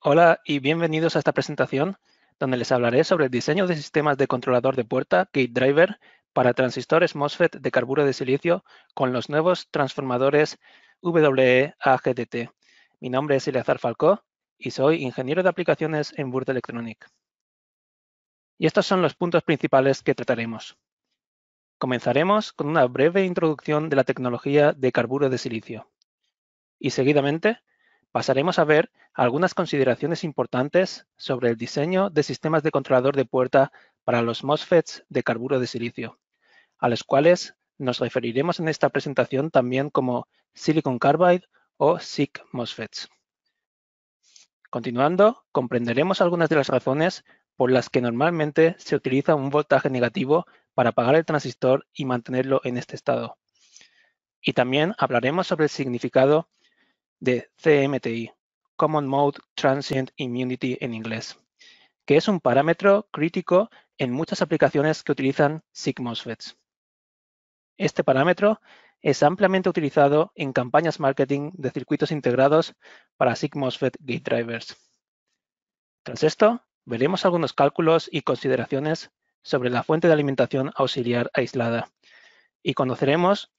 Hola y bienvenidos a esta presentación donde les hablaré sobre el diseño de sistemas de controlador de puerta Gate Driver para transistores MOSFET de carburo de silicio con los nuevos transformadores WE-AGDT. Mi nombre es Eleazar Falcó y soy ingeniero de aplicaciones en Burt Electronic. Y estos son los puntos principales que trataremos. Comenzaremos con una breve introducción de la tecnología de carburo de silicio y seguidamente pasaremos a ver algunas consideraciones importantes sobre el diseño de sistemas de controlador de puerta para los MOSFETs de carburo de silicio, a los cuales nos referiremos en esta presentación también como Silicon Carbide o SiC MOSFETs. Continuando, comprenderemos algunas de las razones por las que normalmente se utiliza un voltaje negativo para apagar el transistor y mantenerlo en este estado. Y también hablaremos sobre el significado de CMTI, Common Mode Transient Immunity en inglés, que es un parámetro crítico en muchas aplicaciones que utilizan SiC MOSFETs. Este parámetro es ampliamente utilizado en campañas marketing de circuitos integrados para SiC MOSFET Gate Drivers. Tras esto, veremos algunos cálculos y consideraciones sobre la fuente de alimentación auxiliar aislada y conoceremos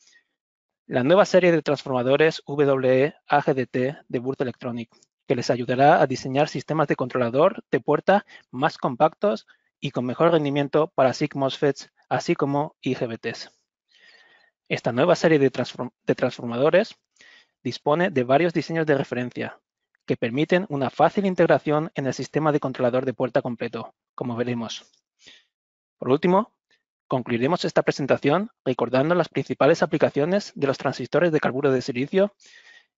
la nueva serie de transformadores WE-AGDT de Burt Electronic, que les ayudará a diseñar sistemas de controlador de puerta más compactos y con mejor rendimiento para SiC MOSFETs, así como IGBTs. Esta nueva serie de transformadores dispone de varios diseños de referencia que permiten una fácil integración en el sistema de controlador de puerta completo, como veremos. Por último, concluiremos esta presentación recordando las principales aplicaciones de los transistores de carburo de silicio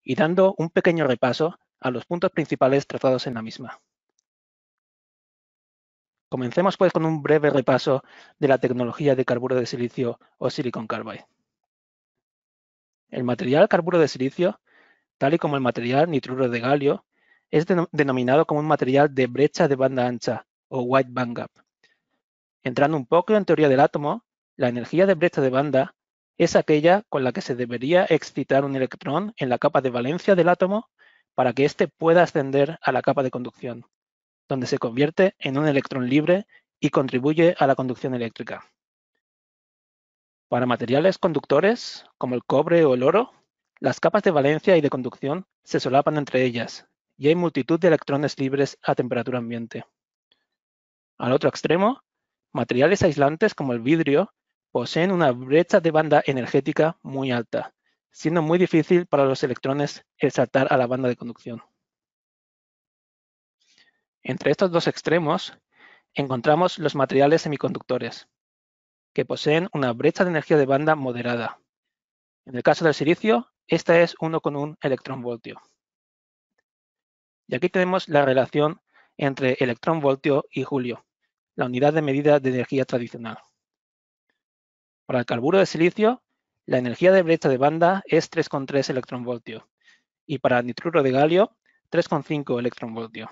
y dando un pequeño repaso a los puntos principales tratados en la misma. Comencemos pues con un breve repaso de la tecnología de carburo de silicio o Silicon Carbide. El material carburo de silicio, tal y como el material nitruro de galio, es denominado como un material de brecha de banda ancha o wide bandgap. Entrando un poco en teoría del átomo, la energía de brecha de banda es aquella con la que se debería excitar un electrón en la capa de valencia del átomo para que éste pueda ascender a la capa de conducción, donde se convierte en un electrón libre y contribuye a la conducción eléctrica. Para materiales conductores, como el cobre o el oro, las capas de valencia y de conducción se solapan entre ellas y hay multitud de electrones libres a temperatura ambiente. Al otro extremo, materiales aislantes como el vidrio poseen una brecha de banda energética muy alta, siendo muy difícil para los electrones el saltar a la banda de conducción. Entre estos dos extremos encontramos los materiales semiconductores, que poseen una brecha de energía de banda moderada. En el caso del silicio, esta es 1,1 electronvoltio. Y aquí tenemos la relación entre electronvoltio y julio, la unidad de medida de energía tradicional. Para el carburo de silicio, la energía de brecha de banda es 3,3 electronvoltio y para el nitruro de galio, 3,5 electronvoltio.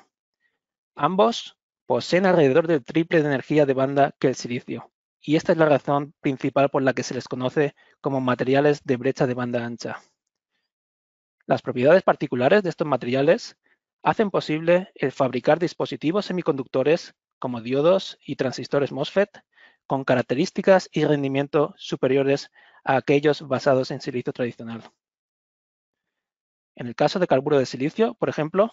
Ambos poseen alrededor del triple de energía de banda que el silicio, y esta es la razón principal por la que se les conoce como materiales de brecha de banda ancha. Las propiedades particulares de estos materiales hacen posible el fabricar dispositivos semiconductores como diodos y transistores MOSFET con características y rendimiento superiores a aquellos basados en silicio tradicional. En el caso de carburo de silicio, por ejemplo,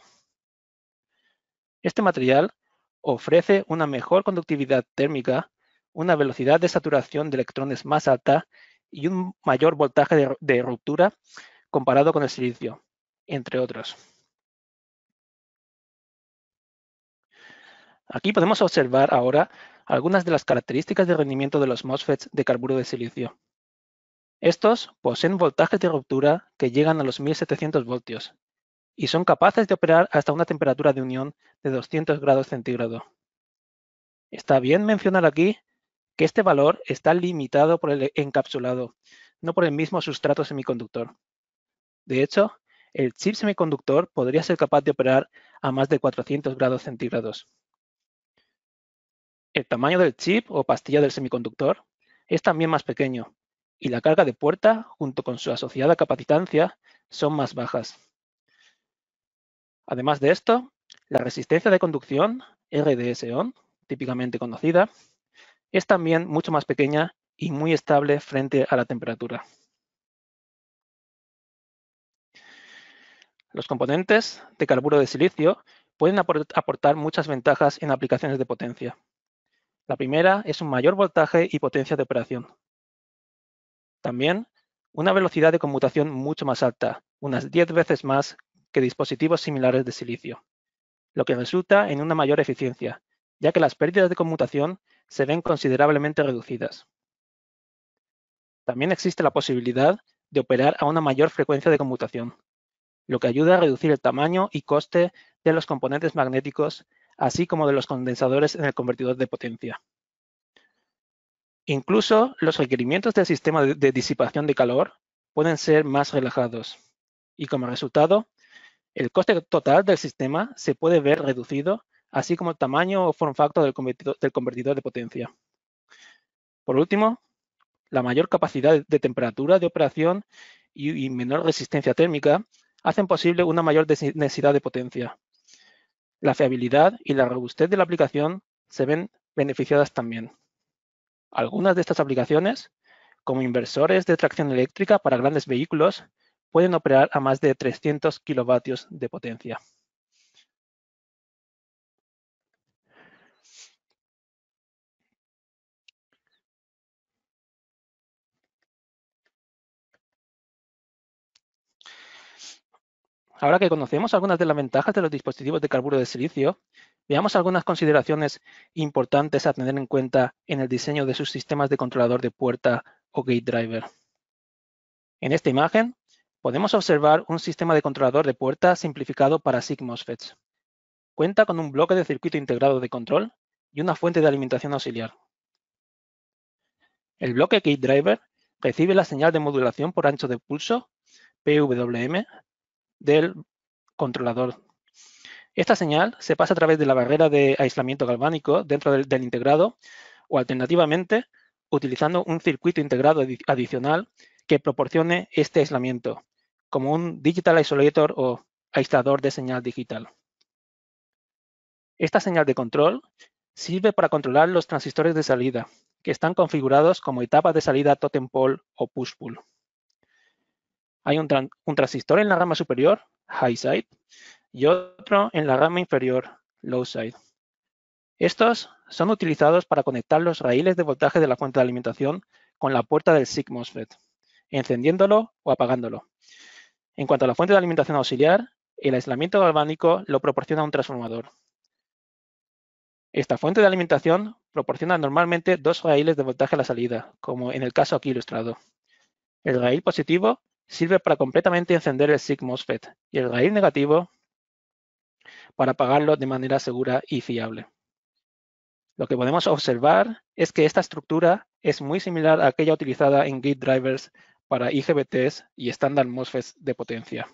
este material ofrece una mejor conductividad térmica, una velocidad de saturación de electrones más alta y un mayor voltaje de ruptura comparado con el silicio, entre otros. Aquí podemos observar ahora algunas de las características de rendimiento de los MOSFETs de carburo de silicio. Estos poseen voltajes de ruptura que llegan a los 1700 voltios y son capaces de operar hasta una temperatura de unión de 200 grados centígrados. Está bien mencionar aquí que este valor está limitado por el encapsulado, no por el mismo sustrato semiconductor. De hecho, el chip semiconductor podría ser capaz de operar a más de 400 grados centígrados. El tamaño del chip o pastilla del semiconductor es también más pequeño y la carga de puerta, junto con su asociada capacitancia, son más bajas. Además de esto, La resistencia de conducción, RDS-ON, típicamente conocida, es también mucho más pequeña y muy estable frente a la temperatura. Los componentes de carburo de silicio pueden aportar muchas ventajas en aplicaciones de potencia. La primera es un mayor voltaje y potencia de operación. También una velocidad de conmutación mucho más alta, unas 10 veces más que dispositivos similares de silicio, lo que resulta en una mayor eficiencia, ya que las pérdidas de conmutación se ven considerablemente reducidas. También existe la posibilidad de operar a una mayor frecuencia de conmutación, lo que ayuda a reducir el tamaño y coste de los componentes magnéticos, así como de los condensadores en el convertidor de potencia. Incluso los requerimientos del sistema de disipación de calor pueden ser más relajados, y como resultado, el coste total del sistema se puede ver reducido, así como el tamaño o form factor del convertidor de potencia. Por último, la mayor capacidad de temperatura de operación y menor resistencia térmica hacen posible una mayor densidad de potencia. La fiabilidad y la robustez de la aplicación se ven beneficiadas también. Algunas de estas aplicaciones, como inversores de tracción eléctrica para grandes vehículos, pueden operar a más de 300 kilovatios de potencia. Ahora que conocemos algunas de las ventajas de los dispositivos de carburo de silicio, veamos algunas consideraciones importantes a tener en cuenta en el diseño de sus sistemas de controlador de puerta o gate driver. En esta imagen podemos observar un sistema de controlador de puerta simplificado para SiC MOSFETs. Cuenta con un bloque de circuito integrado de control y una fuente de alimentación auxiliar. El bloque gate driver recibe la señal de modulación por ancho de pulso, PWM, del controlador. Esta señal se pasa a través de la barrera de aislamiento galvánico dentro del integrado o alternativamente utilizando un circuito integrado adicional que proporcione este aislamiento, como un Digital Isolator o aislador de señal digital. Esta señal de control sirve para controlar los transistores de salida, que están configurados como etapas de salida totem pole o push-pull. Hay un transistor en la rama superior, high side, y otro en la rama inferior, low side. Estos son utilizados para conectar los raíles de voltaje de la fuente de alimentación con la puerta del SiC MOSFET, encendiéndolo o apagándolo. En cuanto a la fuente de alimentación auxiliar, el aislamiento galvánico lo proporciona un transformador. Esta fuente de alimentación proporciona normalmente dos raíles de voltaje a la salida, como en el caso aquí ilustrado. El raíl positivo sirve para completamente encender el SiC MOSFET y el raíl negativo para apagarlo de manera segura y fiable. Lo que podemos observar es que esta estructura es muy similar a aquella utilizada en gate drivers para IGBTs y estándar MOSFETs de potencia.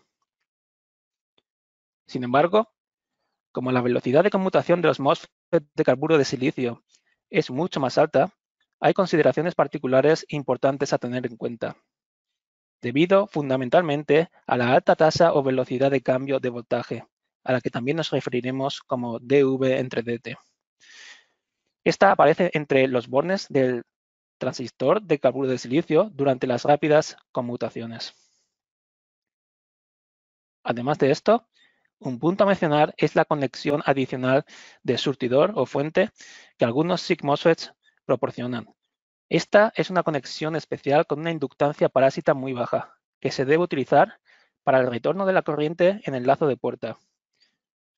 Sin embargo, como la velocidad de conmutación de los MOSFET de carburo de silicio es mucho más alta, hay consideraciones particulares importantes a tener en cuenta, debido fundamentalmente a la alta tasa o velocidad de cambio de voltaje, a la que también nos referiremos como dV entre dt. Esta aparece entre los bornes del transistor de carburo de silicio durante las rápidas conmutaciones. Además de esto, un punto a mencionar es la conexión adicional de surtidor o fuente que algunos SiC MOSFETs proporcionan. Esta es una conexión especial con una inductancia parásita muy baja, que se debe utilizar para el retorno de la corriente en el lazo de puerta.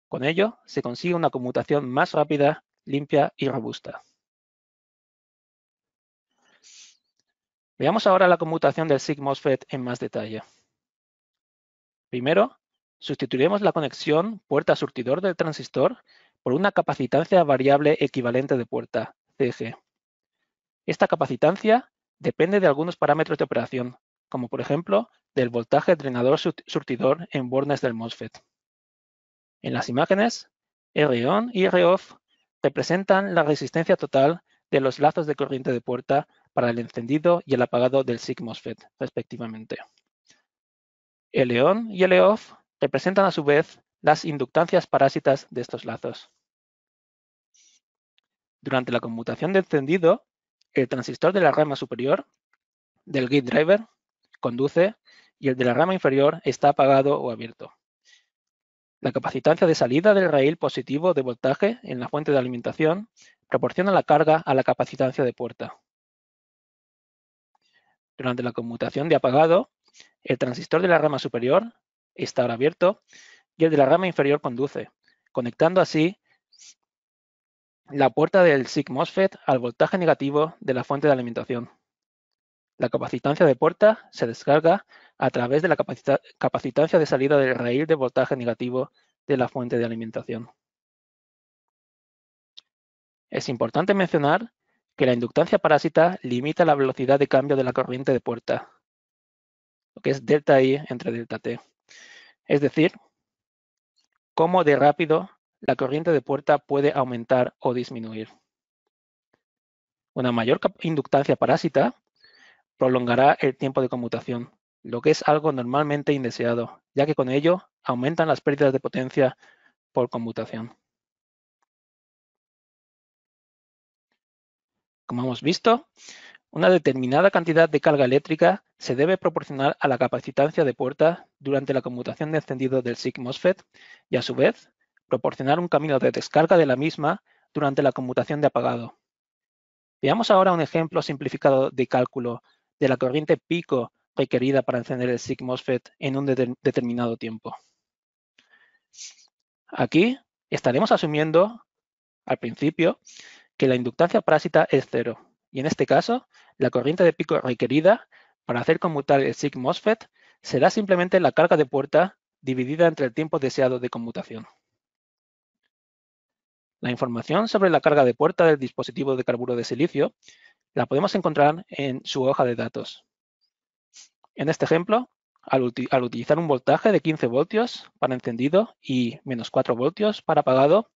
Con ello, se consigue una conmutación más rápida, limpia y robusta. Veamos ahora la conmutación del SiC MOSFET en más detalle. Primero, sustituiremos la conexión puerta-surtidor del transistor por una capacitancia variable equivalente de puerta, CG. Esta capacitancia depende de algunos parámetros de operación, como por ejemplo del voltaje drenador-surtidor en bornes del MOSFET. En las imágenes, R-ON y R-OFF representan la resistencia total de los lazos de corriente de puerta para el encendido y el apagado del SiC MOSFET, respectivamente. L-ON y L-OFF representan a su vez las inductancias parásitas de estos lazos. Durante la conmutación de encendido, el transistor de la rama superior del gate driver conduce y el de la rama inferior está apagado o abierto. La capacitancia de salida del raíl positivo de voltaje en la fuente de alimentación proporciona la carga a la capacitancia de puerta. Durante la conmutación de apagado, el transistor de la rama superior está ahora abierto y el de la rama inferior conduce, conectando así la puerta del SiC MOSFET al voltaje negativo de la fuente de alimentación. La capacitancia de puerta se descarga a través de la capacitancia de salida del raíl de voltaje negativo de la fuente de alimentación. Es importante mencionar que la inductancia parásita limita la velocidad de cambio de la corriente de puerta, lo que es delta I entre delta T. Es decir, cómo de rápido la corriente de puerta puede aumentar o disminuir. Una mayor inductancia parásita prolongará el tiempo de conmutación, lo que es algo normalmente indeseado, ya que con ello aumentan las pérdidas de potencia por conmutación. Como hemos visto, una determinada cantidad de carga eléctrica se debe proporcionar a la capacitancia de puerta durante la conmutación de encendido del SiC MOSFET y, a su vez, proporcionar un camino de descarga de la misma durante la conmutación de apagado. Veamos ahora un ejemplo simplificado de cálculo de la corriente pico requerida para encender el SiC MOSFET en un determinado tiempo. Aquí estaremos asumiendo al principio que la inductancia parásita es cero, y en este caso, la corriente de pico requerida para hacer conmutar el SiC MOSFET será simplemente la carga de puerta dividida entre el tiempo deseado de conmutación. La información sobre la carga de puerta del dispositivo de carburo de silicio la podemos encontrar en su hoja de datos. En este ejemplo, al utilizar un voltaje de 15 voltios para encendido y menos 4 voltios para apagado,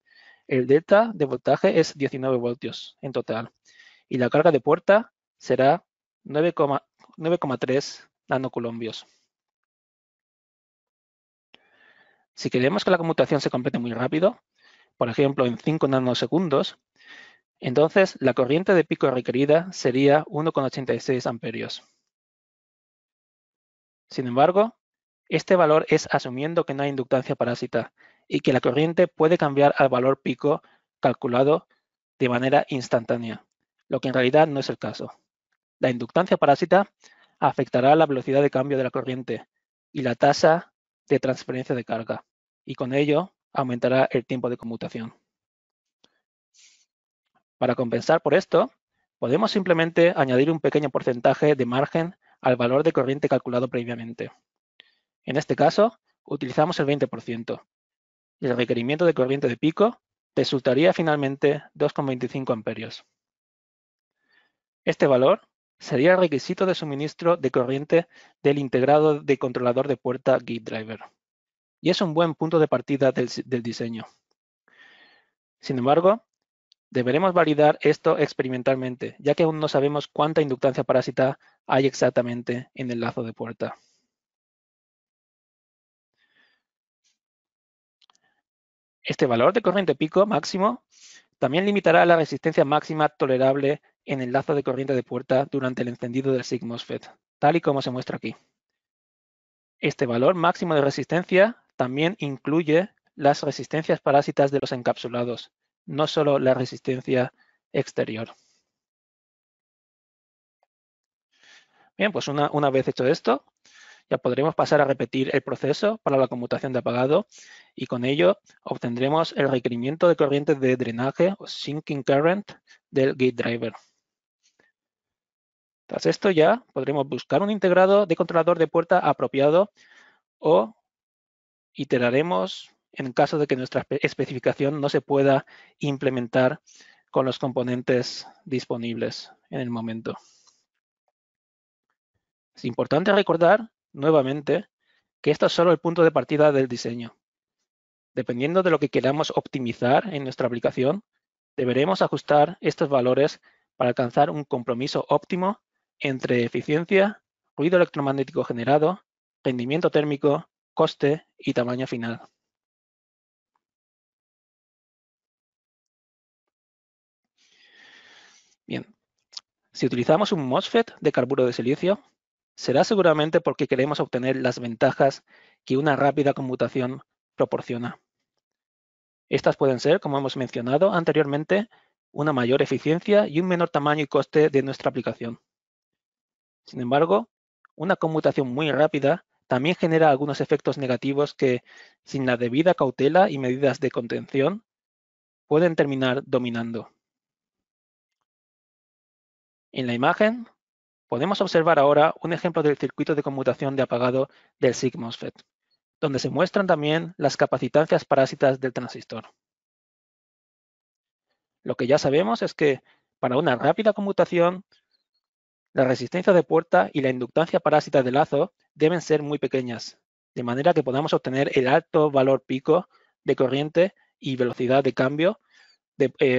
el delta de voltaje es 19 voltios en total y la carga de puerta será 9,3 nanocoulombios. Si queremos que la conmutación se complete muy rápido, por ejemplo en 5 nanosegundos, entonces la corriente de pico requerida sería 1,86 amperios. Sin embargo, este valor es asumiendo que no hay inductancia parásita y que la corriente puede cambiar al valor pico calculado de manera instantánea, lo que en realidad no es el caso. La inductancia parásita afectará la velocidad de cambio de la corriente y la tasa de transferencia de carga, y con ello aumentará el tiempo de conmutación. Para compensar por esto, podemos simplemente añadir un pequeño porcentaje de margen al valor de corriente calculado previamente. En este caso, utilizamos el 20% y el requerimiento de corriente de pico resultaría finalmente 2,25 amperios. Este valor sería el requisito de suministro de corriente del integrado de controlador de puerta gate driver, y es un buen punto de partida del diseño. Sin embargo, deberemos validar esto experimentalmente, ya que aún no sabemos cuánta inductancia parásita hay exactamente en el lazo de puerta. Este valor de corriente pico máximo también limitará la resistencia máxima tolerable en el lazo de corriente de puerta durante el encendido del SiC MOSFET, tal y como se muestra aquí. Este valor máximo de resistencia también incluye las resistencias parásitas de los encapsulados, no solo la resistencia exterior. Bien, pues una vez hecho esto, ya podremos pasar a repetir el proceso para la conmutación de apagado y con ello obtendremos el requerimiento de corriente de drenaje o sinking current del gate driver. Tras esto ya podremos buscar un integrado de controlador de puerta apropiado o iteraremos en caso de que nuestra especificación no se pueda implementar con los componentes disponibles en el momento. Es importante recordar nuevamente que esto es solo el punto de partida del diseño. Dependiendo de lo que queramos optimizar en nuestra aplicación, deberemos ajustar estos valores para alcanzar un compromiso óptimo entre eficiencia, ruido electromagnético generado, rendimiento térmico, coste y tamaño final. Bien, si utilizamos un MOSFET de carburo de silicio, será seguramente porque queremos obtener las ventajas que una rápida conmutación proporciona. Estas pueden ser, como hemos mencionado anteriormente, una mayor eficiencia y un menor tamaño y coste de nuestra aplicación. Sin embargo, una conmutación muy rápida también genera algunos efectos negativos que, sin la debida cautela y medidas de contención, pueden terminar dominando. En la imagen podemos observar ahora un ejemplo del circuito de conmutación de apagado del SiC MOSFET, donde se muestran también las capacitancias parásitas del transistor. Lo que ya sabemos es que para una rápida conmutación, la resistencia de puerta y la inductancia parásita de lazo deben ser muy pequeñas, de manera que podamos obtener el alto valor pico de corriente y velocidad de cambio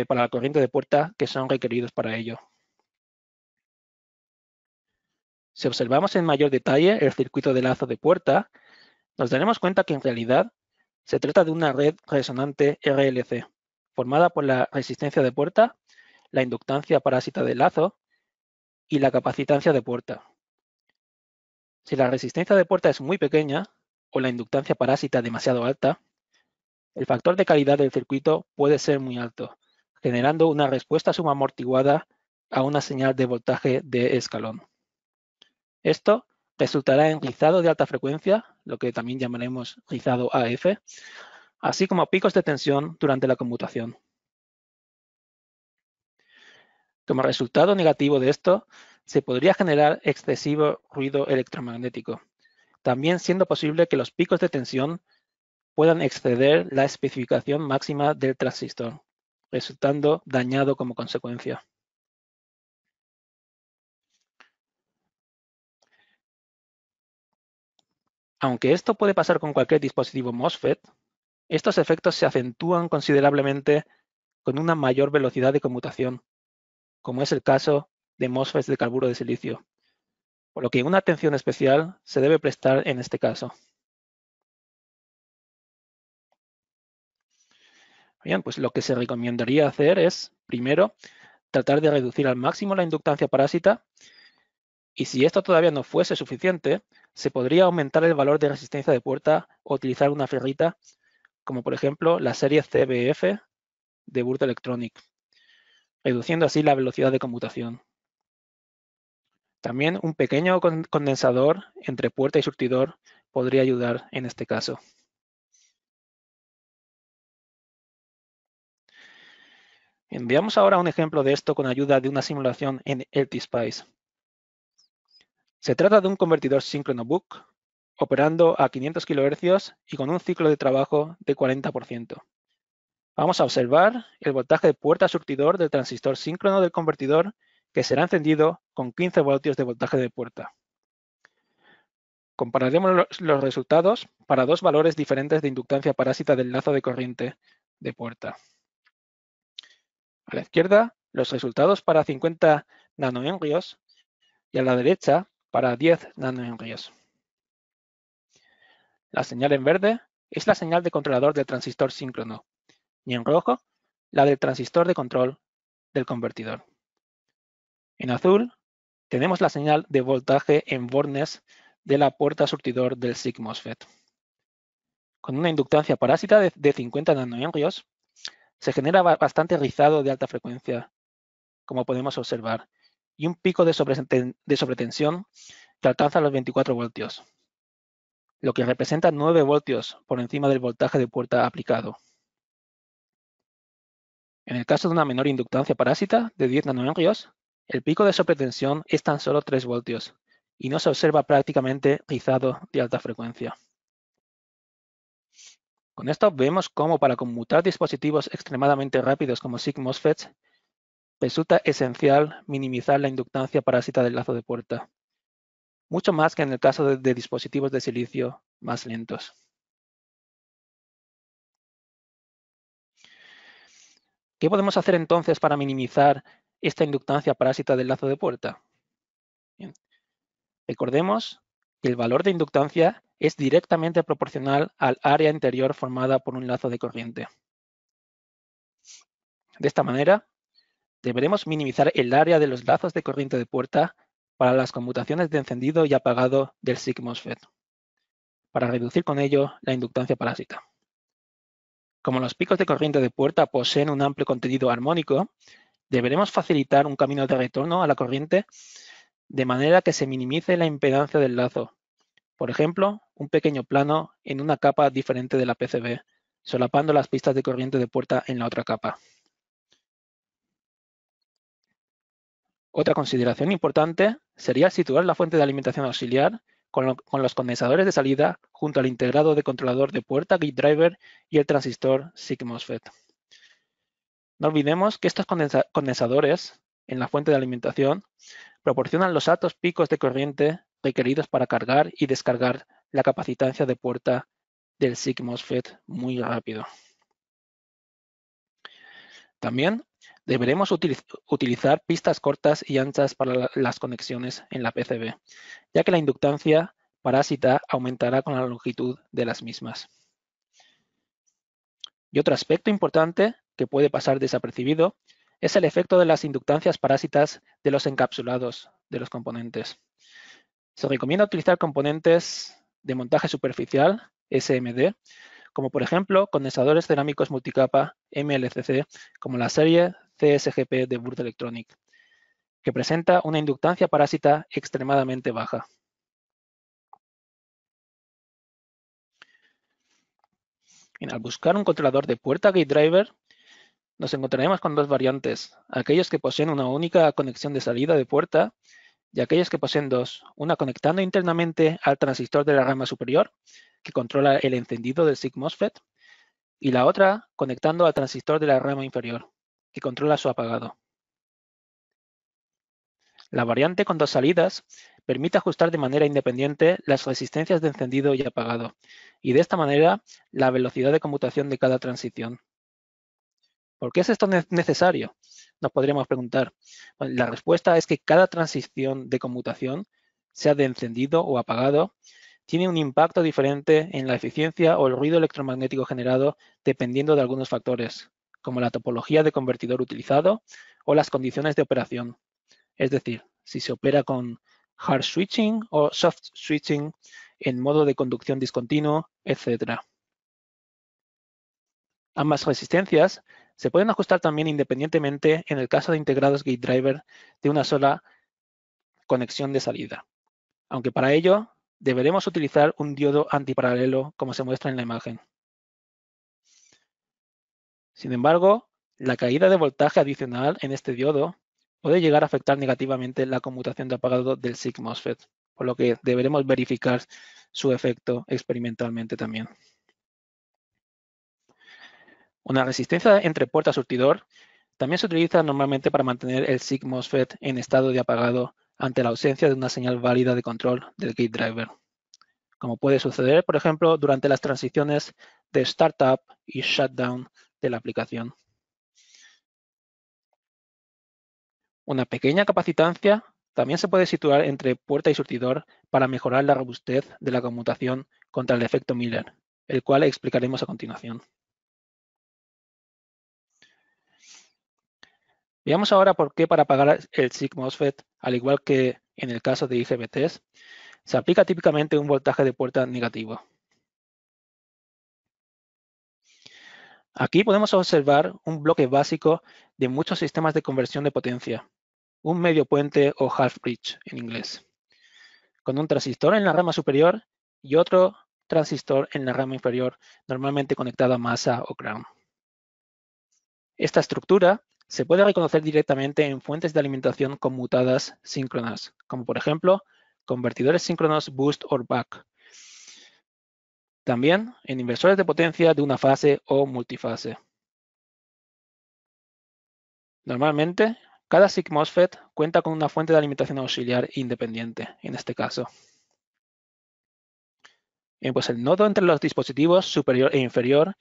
para la corriente de puerta que son requeridos para ello. Si observamos en mayor detalle el circuito de lazo de puerta, nos daremos cuenta que en realidad se trata de una red resonante RLC, formada por la resistencia de puerta, la inductancia parásita de lazo y la capacitancia de puerta. Si la resistencia de puerta es muy pequeña o la inductancia parásita demasiado alta, el factor de calidad del circuito puede ser muy alto, generando una respuesta subamortiguada a una señal de voltaje de escalón. Esto resultará en rizado de alta frecuencia, lo que también llamaremos rizado AF, así como picos de tensión durante la conmutación. Como resultado negativo de esto, se podría generar excesivo ruido electromagnético, también siendo posible que los picos de tensión puedan exceder la especificación máxima del transistor, resultando dañado como consecuencia. Aunque esto puede pasar con cualquier dispositivo MOSFET, estos efectos se acentúan considerablemente con una mayor velocidad de conmutación, como es el caso de MOSFETs de carburo de silicio, por lo que una atención especial se debe prestar en este caso. Bien, pues lo que se recomendaría hacer es, primero, tratar de reducir al máximo la inductancia parásita, y si esto todavía no fuese suficiente, se podría aumentar el valor de resistencia de puerta o utilizar una ferrita, como por ejemplo la serie CBF de Burda Electronic, reduciendo así la velocidad de conmutación. También un pequeño condensador entre puerta y surtidor podría ayudar en este caso. Bien, veamos ahora un ejemplo de esto con ayuda de una simulación en LTSpice. Se trata de un convertidor síncrono buck operando a 500 kHz y con un ciclo de trabajo de 40%. Vamos a observar el voltaje de puerta surtidor del transistor síncrono del convertidor que será encendido con 15 voltios de voltaje de puerta. Compararemos los resultados para dos valores diferentes de inductancia parásita del lazo de corriente de puerta. A la izquierda, los resultados para 50 nanohenrios y a la derecha para 10 nanohenrios. La señal en verde es la señal de controlador del transistor síncrono y en rojo la del transistor de control del convertidor. En azul tenemos la señal de voltaje en bornes de la puerta surtidor del SiC MOSFET. Con una inductancia parásita de 50 nanohenrios, se genera bastante rizado de alta frecuencia, como podemos observar, y un pico de sobretensión que alcanza los 24 voltios, lo que representa 9 voltios por encima del voltaje de puerta aplicado. En el caso de una menor inductancia parásita de 10 nanohenrios, el pico de sobretensión es tan solo 3 voltios y no se observa prácticamente rizado de alta frecuencia. Con esto vemos cómo para conmutar dispositivos extremadamente rápidos como SiC MOSFETs, resulta esencial minimizar la inductancia parásita del lazo de puerta, mucho más que en el caso de dispositivos de silicio más lentos. ¿Qué podemos hacer entonces para minimizar esta inductancia parásita del lazo de puerta? Bien. Recordemos que el valor de inductancia es directamente proporcional al área interior formada por un lazo de corriente. De esta manera, Deberemos minimizar el área de los lazos de corriente de puerta para las conmutaciones de encendido y apagado del SiC MOSFET, para reducir con ello la inductancia parásita. Como los picos de corriente de puerta poseen un amplio contenido armónico, deberemos facilitar un camino de retorno a la corriente de manera que se minimice la impedancia del lazo. Por ejemplo, un pequeño plano en una capa diferente de la PCB, solapando las pistas de corriente de puerta en la otra capa. Otra consideración importante sería situar la fuente de alimentación auxiliar con los condensadores de salida junto al integrado de controlador de puerta gate driver y el transistor SiC MOSFET. No olvidemos que estos condensadores en la fuente de alimentación proporcionan los altos picos de corriente requeridos para cargar y descargar la capacitancia de puerta del SiC MOSFET muy rápido. También deberemos utilizar pistas cortas y anchas para las conexiones en la PCB, ya que la inductancia parásita aumentará con la longitud de las mismas. Y otro aspecto importante que puede pasar desapercibido es el efecto de las inductancias parásitas de los encapsulados de los componentes. Se recomienda utilizar componentes de montaje superficial, SMD, como por ejemplo condensadores cerámicos multicapa MLCC, como la serie CSGP de Burda Electronic, que presenta una inductancia parásita extremadamente baja. Al buscar un controlador de puerta gate driver, nos encontraremos con dos variantes, aquellos que poseen una única conexión de salida de puerta y aquellos que poseen dos, una conectando internamente al transistor de la rama superior, que controla el encendido del SiC MOSFET, y la otra conectando al transistor de la rama inferior, que controla su apagado. La variante con dos salidas permite ajustar de manera independiente las resistencias de encendido y apagado, y de esta manera la velocidad de conmutación de cada transición. ¿Por qué es esto necesario? Nos podríamos preguntar. Bueno, la respuesta es que cada transición de conmutación, sea de encendido o apagado, tiene un impacto diferente en la eficiencia o el ruido electromagnético generado dependiendo de algunos factores, como la topología de convertidor utilizado o las condiciones de operación. Es decir, si se opera con hard switching o soft switching en modo de conducción discontinuo, etc. Ambas resistencias se pueden ajustar también independientemente en el caso de integrados gate driver de una sola conexión de salida, aunque para ello deberemos utilizar un diodo antiparalelo como se muestra en la imagen. Sin embargo, la caída de voltaje adicional en este diodo puede llegar a afectar negativamente la conmutación de apagado del SiC MOSFET, por lo que deberemos verificar su efecto experimentalmente también. Una resistencia entre puerta surtidor también se utiliza normalmente para mantener el SiC MOSFET en estado de apagado ante la ausencia de una señal válida de control del gate driver, como puede suceder, por ejemplo, durante las transiciones de startup y shutdown de la aplicación. Una pequeña capacitancia también se puede situar entre puerta y surtidor para mejorar la robustez de la conmutación contra el efecto Miller, el cual explicaremos a continuación. Veamos ahora por qué para apagar el SiC MOSFET, al igual que en el caso de IGBTs, se aplica típicamente un voltaje de puerta negativo. Aquí podemos observar un bloque básico de muchos sistemas de conversión de potencia, un medio puente o half bridge en inglés, con un transistor en la rama superior y otro transistor en la rama inferior, normalmente conectado a masa o ground. Esta estructura se puede reconocer directamente en fuentes de alimentación conmutadas síncronas, como por ejemplo, convertidores síncronos boost or back. También en inversores de potencia de una fase o multifase. Normalmente, cada SiC MOSFET cuenta con una fuente de alimentación auxiliar independiente, en este caso. Pues el nodo entre los dispositivos superior e inferior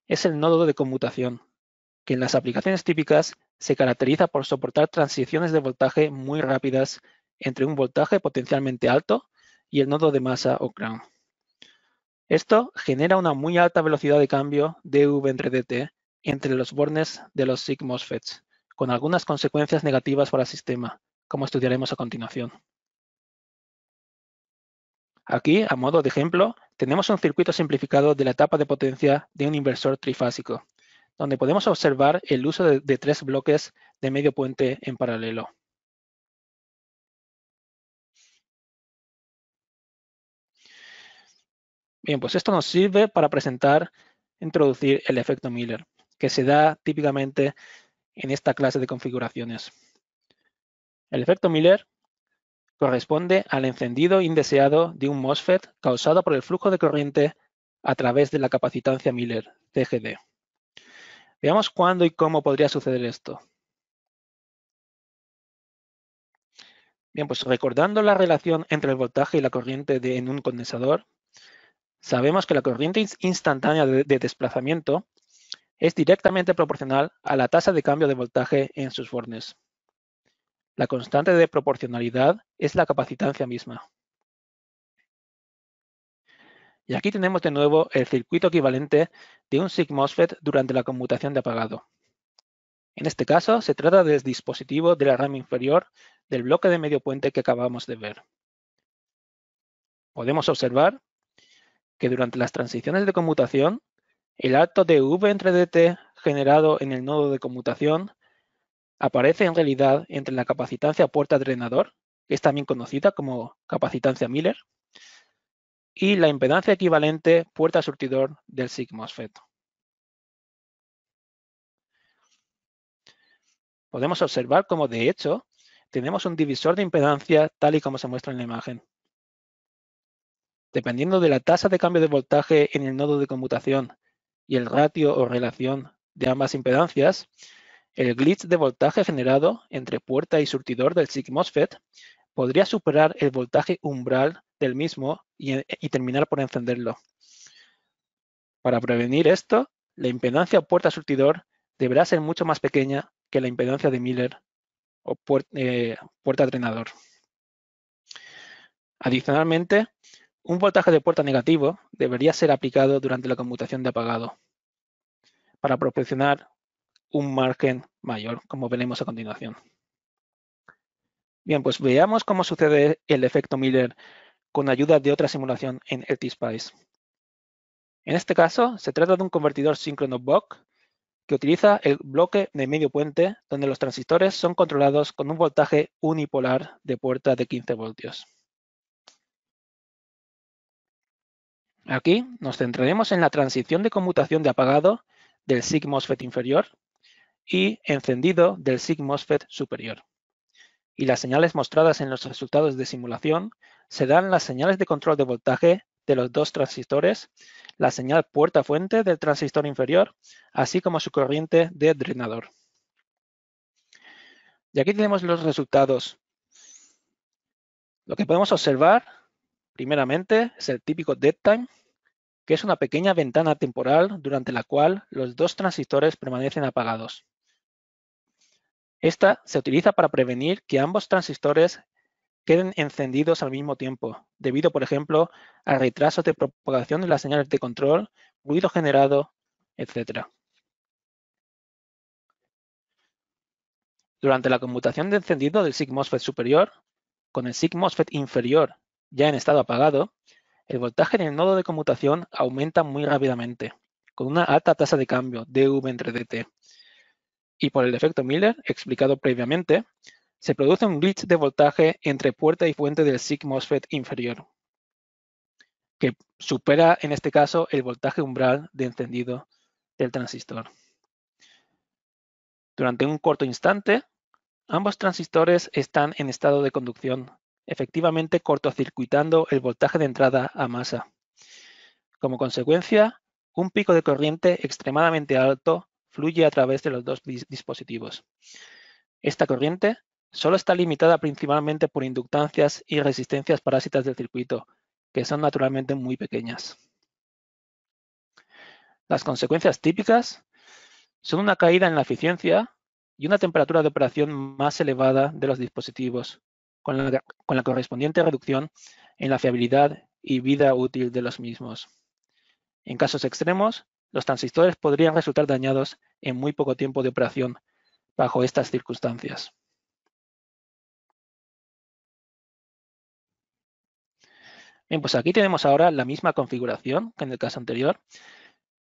es el nodo de conmutación, que en las aplicaciones típicas se caracteriza por soportar transiciones de voltaje muy rápidas entre un voltaje potencialmente alto y el nodo de masa o ground. Esto genera una muy alta velocidad de cambio dV entre dt entre los bornes de los SiC MOSFETs, con algunas consecuencias negativas para el sistema, como estudiaremos a continuación. Aquí, a modo de ejemplo, tenemos un circuito simplificado de la etapa de potencia de un inversor trifásico, donde podemos observar el uso de 3 bloques de medio puente en paralelo. Bien, pues esto nos sirve para introducir el efecto Miller, que se da típicamente en esta clase de configuraciones. El efecto Miller corresponde al encendido indeseado de un MOSFET causado por el flujo de corriente a través de la capacitancia Miller, CGD. Veamos cuándo y cómo podría suceder esto. Bien, pues recordando la relación entre el voltaje y la corriente en un condensador, sabemos que la corriente instantánea de desplazamiento es directamente proporcional a la tasa de cambio de voltaje en sus bornes. La constante de proporcionalidad es la capacitancia misma. Y aquí tenemos de nuevo el circuito equivalente de un SiC MOSFET durante la conmutación de apagado. En este caso, se trata del dispositivo de la rama inferior del bloque de medio puente que acabamos de ver. Podemos observar que durante las transiciones de conmutación, el alto de V entre dt generado en el nodo de conmutación aparece en realidad entre la capacitancia puerta-drenador, que es también conocida como capacitancia Miller, y la impedancia equivalente puerta-surtidor del SiC MOSFET. Podemos observar cómo, de hecho, tenemos un divisor de impedancia tal y como se muestra en la imagen. Dependiendo de la tasa de cambio de voltaje en el nodo de conmutación y el ratio o relación de ambas impedancias, el glitch de voltaje generado entre puerta y surtidor del SiC MOSFET podría superar el voltaje umbral del mismo y terminar por encenderlo. Para prevenir esto, la impedancia puerta-surtidor deberá ser mucho más pequeña que la impedancia de Miller o puerta-drenador. Adicionalmente, un voltaje de puerta negativo debería ser aplicado durante la conmutación de apagado para proporcionar un margen mayor, como veremos a continuación. Bien, pues veamos cómo sucede el efecto Miller con ayuda de otra simulación en LTSpice. En este caso, se trata de un convertidor síncrono Buck que utiliza el bloque de medio puente donde los transistores son controlados con un voltaje unipolar de puerta de 15 voltios. Aquí nos centraremos en la transición de conmutación de apagado del SiC MOSFET inferior y encendido del SiC MOSFET superior. Y las señales mostradas en los resultados de simulación serán las señales de control de voltaje de los dos transistores, la señal puerta-fuente del transistor inferior, así como su corriente de drenador. Y aquí tenemos los resultados. Lo que podemos observar, primeramente, es el típico dead time, que es una pequeña ventana temporal durante la cual los dos transistores permanecen apagados. Esta se utiliza para prevenir que ambos transistores queden encendidos al mismo tiempo, debido, por ejemplo, a retrasos de propagación de las señales de control, ruido generado, etc. Durante la conmutación de encendido del SiC MOSFET superior, con el SiC MOSFET inferior ya en estado apagado, el voltaje en el nodo de conmutación aumenta muy rápidamente, con una alta tasa de cambio, dV entre dt. Y por el efecto Miller, explicado previamente, se produce un glitch de voltaje entre puerta y fuente del SiC MOSFET inferior, que supera en este caso el voltaje umbral de encendido del transistor. Durante un corto instante, ambos transistores están en estado de conducción, efectivamente cortocircuitando el voltaje de entrada a masa. Como consecuencia, un pico de corriente extremadamente alto fluye a través de los dos dispositivos. Esta corriente solo está limitada principalmente por inductancias y resistencias parásitas del circuito, que son naturalmente muy pequeñas. Las consecuencias típicas son una caída en la eficiencia y una temperatura de operación más elevada de los dispositivos, con la correspondiente reducción en la fiabilidad y vida útil de los mismos. En casos extremos, los transistores podrían resultar dañados en muy poco tiempo de operación, bajo estas circunstancias. Bien, pues aquí tenemos ahora la misma configuración que en el caso anterior,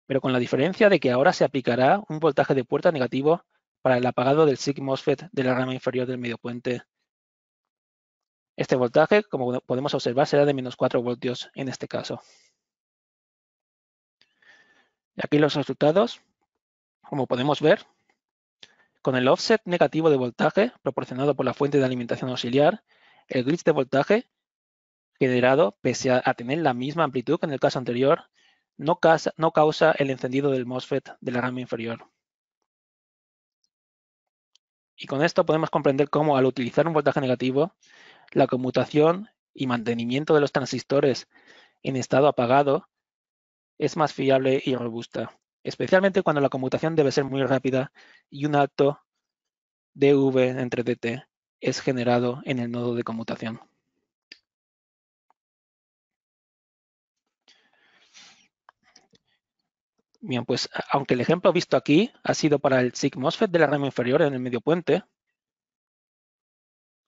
pero con la diferencia de que ahora se aplicará un voltaje de puerta negativo para el apagado del SiC MOSFET de la rama inferior del medio puente. Este voltaje, como podemos observar, será de menos 4 voltios en este caso. Y aquí los resultados, como podemos ver, con el offset negativo de voltaje proporcionado por la fuente de alimentación auxiliar, el glitch de voltaje generado, pese a tener la misma amplitud que en el caso anterior, no causa el encendido del MOSFET de la rama inferior. Y con esto podemos comprender cómo al utilizar un voltaje negativo, la conmutación y mantenimiento de los transistores en estado apagado es más fiable y robusta, especialmente cuando la conmutación debe ser muy rápida y un alto dV entre dt es generado en el nodo de conmutación. Bien, pues aunque el ejemplo visto aquí ha sido para el SiC MOSFET de la rama inferior en el medio puente,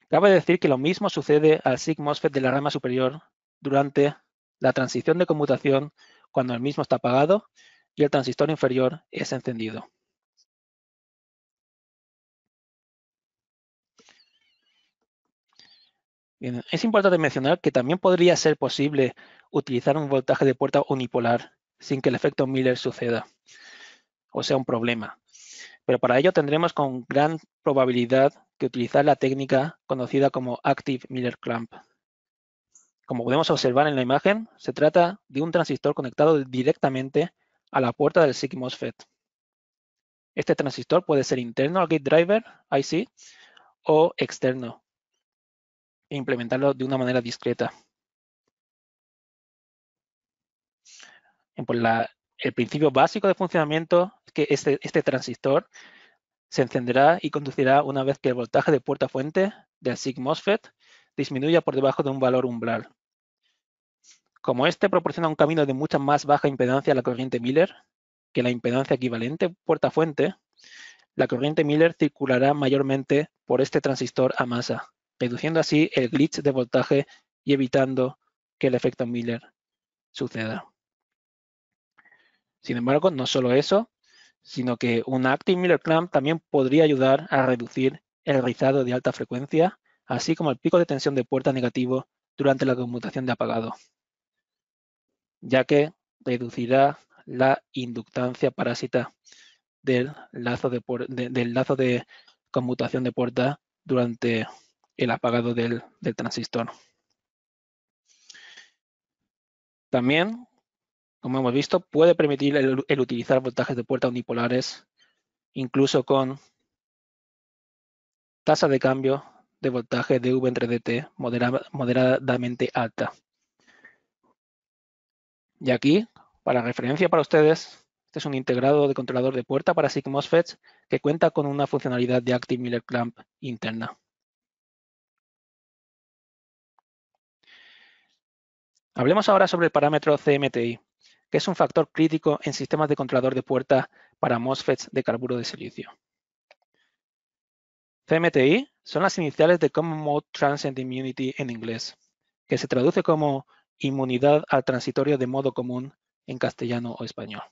cabe decir que lo mismo sucede al SiC MOSFET de la rama superior durante la transición de conmutación cuando el mismo está apagado y el transistor inferior es encendido. Bien, es importante mencionar que también podría ser posible utilizar un voltaje de puerta unipolar sin que el efecto Miller suceda, o sea, un problema. Pero para ello tendremos con gran probabilidad que utilizar la técnica conocida como Active Miller Clamp. Como podemos observar en la imagen, se trata de un transistor conectado directamente a la puerta del SiC MOSFET. Este transistor puede ser interno al gate driver, IC, o externo, e implementarlo de una manera discreta. El principio básico de funcionamiento es que este transistor se encenderá y conducirá una vez que el voltaje de puerta fuente del SiC MOSFET disminuya por debajo de un valor umbral. Como este proporciona un camino de mucha más baja impedancia a la corriente Miller que la impedancia equivalente puerta fuente, la corriente Miller circulará mayormente por este transistor a masa, reduciendo así el glitch de voltaje y evitando que el efecto Miller suceda. Sin embargo, no solo eso, sino que un Active Miller Clamp también podría ayudar a reducir el rizado de alta frecuencia, así como el pico de tensión de puerta negativo durante la conmutación de apagado, ya que reducirá la inductancia parásita del lazo de conmutación de puerta durante el apagado del transistor. También, como hemos visto, puede permitir el utilizar voltajes de puerta unipolares, incluso con tasa de cambio de voltaje dV entre dt moderadamente alta. Y aquí, para referencia para ustedes, este es un integrado de controlador de puerta para SiC MOSFETs que cuenta con una funcionalidad de Active Miller Clamp interna. Hablemos ahora sobre el parámetro CMTI, que es un factor crítico en sistemas de controlador de puerta para MOSFETs de carburo de silicio. CMTI son las iniciales de Common Mode Transient Immunity en inglés, que se traduce como inmunidad al transitorio de modo común en castellano o español.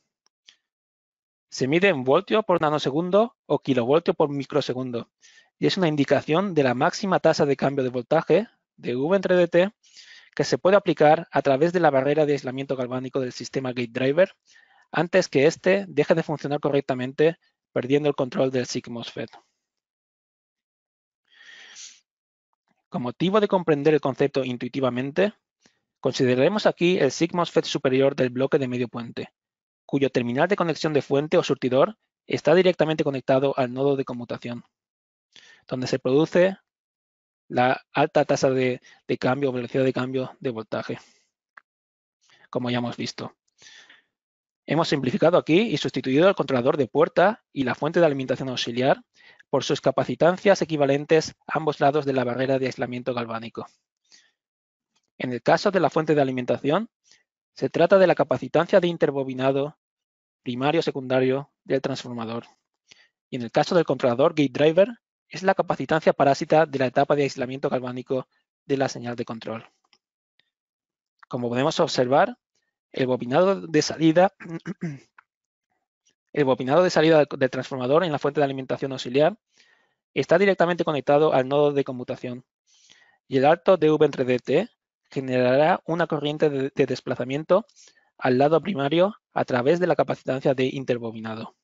Se mide en voltio por nanosegundo o kilovoltio por microsegundo y es una indicación de la máxima tasa de cambio de voltaje de V entre dt que se puede aplicar a través de la barrera de aislamiento galvánico del sistema gate driver antes que éste deje de funcionar correctamente, perdiendo el control del SiC MOSFET. Con motivo de comprender el concepto intuitivamente, consideraremos aquí el SiC MOSFET superior del bloque de medio puente, cuyo terminal de conexión de fuente o surtidor está directamente conectado al nodo de conmutación, donde se produce la alta tasa de cambio o velocidad de cambio de voltaje, como ya hemos visto. Hemos simplificado aquí y sustituido el controlador de puerta y la fuente de alimentación auxiliar por sus capacitancias equivalentes a ambos lados de la barrera de aislamiento galvánico. En el caso de la fuente de alimentación, se trata de la capacitancia de interbobinado primario-secundario del transformador. Y en el caso del controlador gate driver, es la capacitancia parásita de la etapa de aislamiento galvánico de la señal de control. Como podemos observar, el bobinado de salida del transformador en la fuente de alimentación auxiliar está directamente conectado al nodo de conmutación y el alto dV entre dt generará una corriente de desplazamiento al lado primario a través de la capacitancia de interbobinado.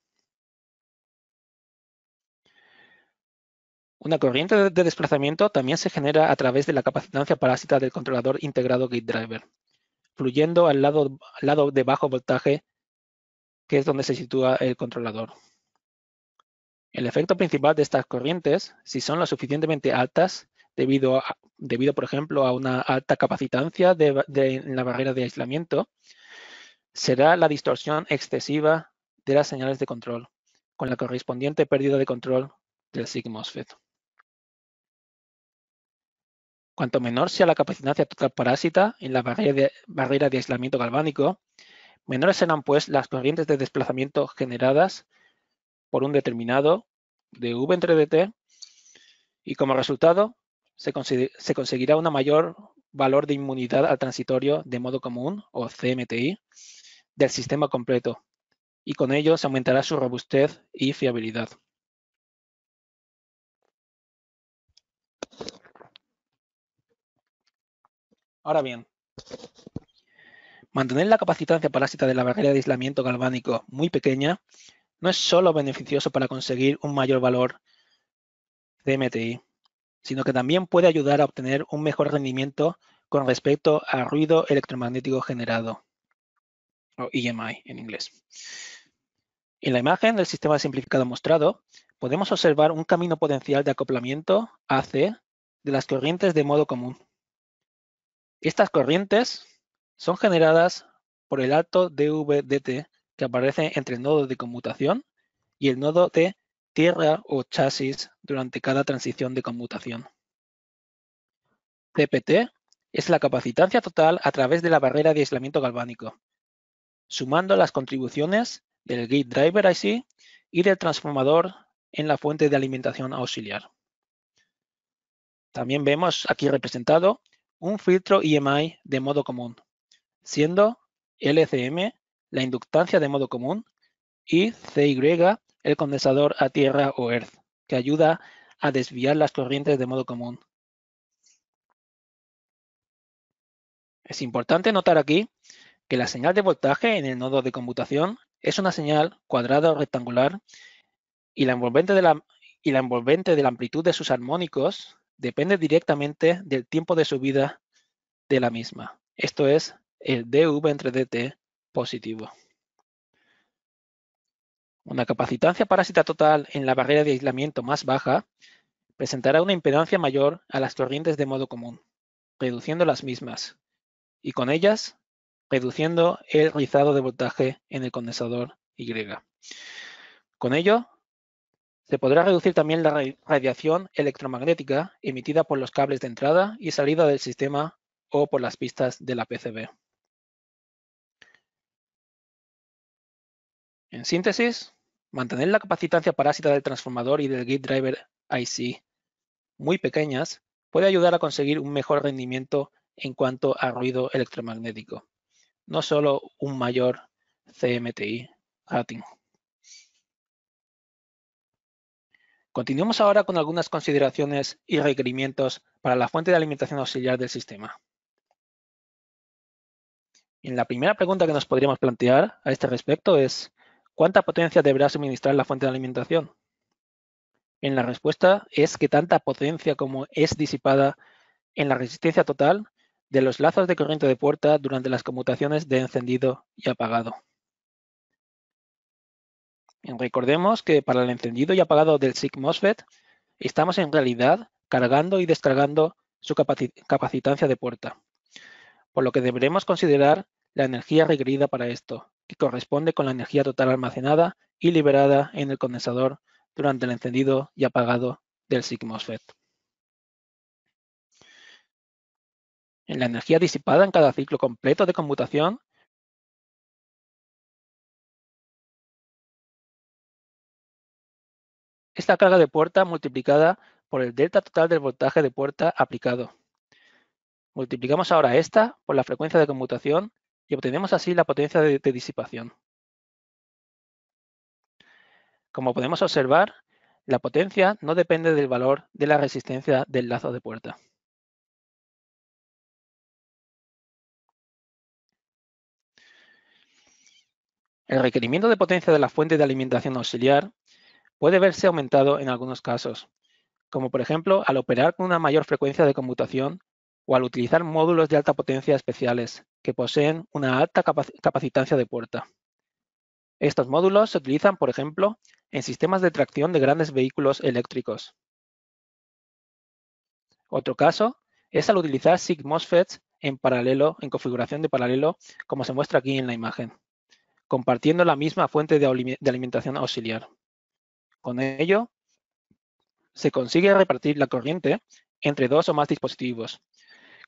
Una corriente de desplazamiento también se genera a través de la capacitancia parásita del controlador integrado gate driver, fluyendo al lado de bajo voltaje, que es donde se sitúa el controlador. El efecto principal de estas corrientes, si son lo suficientemente altas, debido por ejemplo, a una alta capacitancia en la barrera de aislamiento, será la distorsión excesiva de las señales de control, con la correspondiente pérdida de control del SiC MOSFET. Cuanto menor sea la capacitancia total parásita en la barrera de aislamiento galvánico, menores serán pues las corrientes de desplazamiento generadas por un determinado dV entre dt, y como resultado se conseguirá un mayor valor de inmunidad al transitorio de modo común, o CMTI, del sistema completo, y con ello se aumentará su robustez y fiabilidad. Ahora bien, mantener la capacitancia parásita de la barrera de aislamiento galvánico muy pequeña no es solo beneficioso para conseguir un mayor valor CMTI, sino que también puede ayudar a obtener un mejor rendimiento con respecto al ruido electromagnético generado, o EMI en inglés. En la imagen del sistema simplificado mostrado, podemos observar un camino potencial de acoplamiento AC de las corrientes de modo común. Estas corrientes son generadas por el alto dV/dt que aparece entre el nodo de conmutación y el nodo de tierra o chasis durante cada transición de conmutación. CPT es la capacitancia total a través de la barrera de aislamiento galvánico, sumando las contribuciones del gate driver IC y del transformador en la fuente de alimentación auxiliar. También vemos aquí representado un filtro EMI de modo común, siendo LCM la inductancia de modo común y CY el condensador a tierra o earth, que ayuda a desviar las corrientes de modo común. Es importante notar aquí que la señal de voltaje en el nodo de conmutación es una señal cuadrada o rectangular y la envolvente de la amplitud de sus armónicos depende directamente del tiempo de subida de la misma. Esto es el dV entre dt positivo. Una capacitancia parásita total en la barrera de aislamiento más baja presentará una impedancia mayor a las corrientes de modo común, reduciendo las mismas, y con ellas reduciendo el rizado de voltaje en el condensador Y. Con ello, se podrá reducir también la radiación electromagnética emitida por los cables de entrada y salida del sistema o por las pistas de la PCB. En síntesis, mantener la capacitancia parásita del transformador y del gate driver IC muy pequeñas puede ayudar a conseguir un mejor rendimiento en cuanto a ruido electromagnético, no solo un mayor CMTI rating. Continuemos ahora con algunas consideraciones y requerimientos para la fuente de alimentación auxiliar del sistema. En la primera pregunta que nos podríamos plantear a este respecto es, ¿cuánta potencia deberá suministrar la fuente de alimentación? En la respuesta es que tanta potencia como es disipada en la resistencia total de los lazos de corriente de puerta durante las conmutaciones de encendido y apagado. Recordemos que para el encendido y apagado del SiC MOSFET estamos en realidad cargando y descargando su capacitancia de puerta, por lo que deberemos considerar la energía requerida para esto, que corresponde con la energía total almacenada y liberada en el condensador durante el encendido y apagado del SiC MOSFET. En la energía disipada en cada ciclo completo de conmutación es la carga de puerta multiplicada por el delta total del voltaje de puerta aplicado. Multiplicamos ahora esta por la frecuencia de conmutación y obtenemos así la potencia de disipación. Como podemos observar, la potencia no depende del valor de la resistencia del lazo de puerta. El requerimiento de potencia de la fuente de alimentación auxiliar puede verse aumentado en algunos casos, como por ejemplo al operar con una mayor frecuencia de conmutación o al utilizar módulos de alta potencia especiales que poseen una alta capacitancia de puerta. Estos módulos se utilizan, por ejemplo, en sistemas de tracción de grandes vehículos eléctricos. Otro caso es al utilizar SiC MOSFETs en configuración de paralelo, como se muestra aquí en la imagen, compartiendo la misma fuente de alimentación auxiliar. Con ello, se consigue repartir la corriente entre dos o más dispositivos,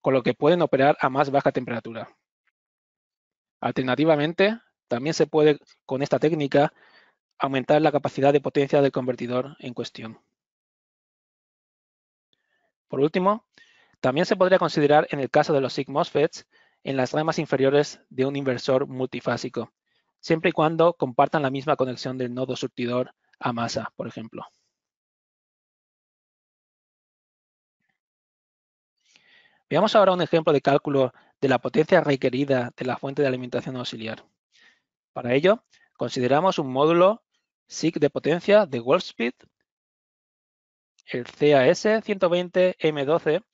con lo que pueden operar a más baja temperatura. Alternativamente, también se puede, con esta técnica, aumentar la capacidad de potencia del convertidor en cuestión. Por último, también se podría considerar en el caso de los SiC MOSFETs en las ramas inferiores de un inversor multifásico, siempre y cuando compartan la misma conexión del nodo surtidor a masa, por ejemplo. Veamos ahora un ejemplo de cálculo de la potencia requerida de la fuente de alimentación auxiliar. Para ello, consideramos un módulo SiC de potencia de Wolfspeed, el CAS120M12,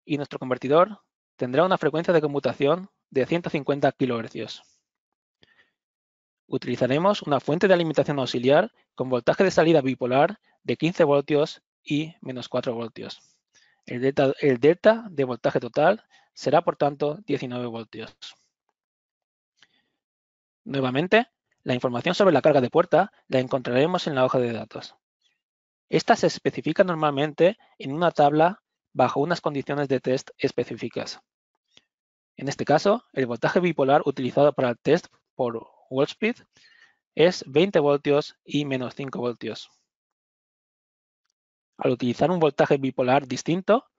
y nuestro convertidor tendrá una frecuencia de conmutación de 150 kHz. Utilizaremos una fuente de alimentación auxiliar con voltaje de salida bipolar de 15 voltios y menos 4 voltios. El delta de voltaje total será, por tanto, 19 voltios. Nuevamente, la información sobre la carga de puerta la encontraremos en la hoja de datos. Esta se especifica normalmente en una tabla bajo unas condiciones de test específicas. En este caso, el voltaje bipolar utilizado para el test por Wolfspeed es 20 voltios y menos 5 voltios. Al utilizar un voltaje bipolar distinto,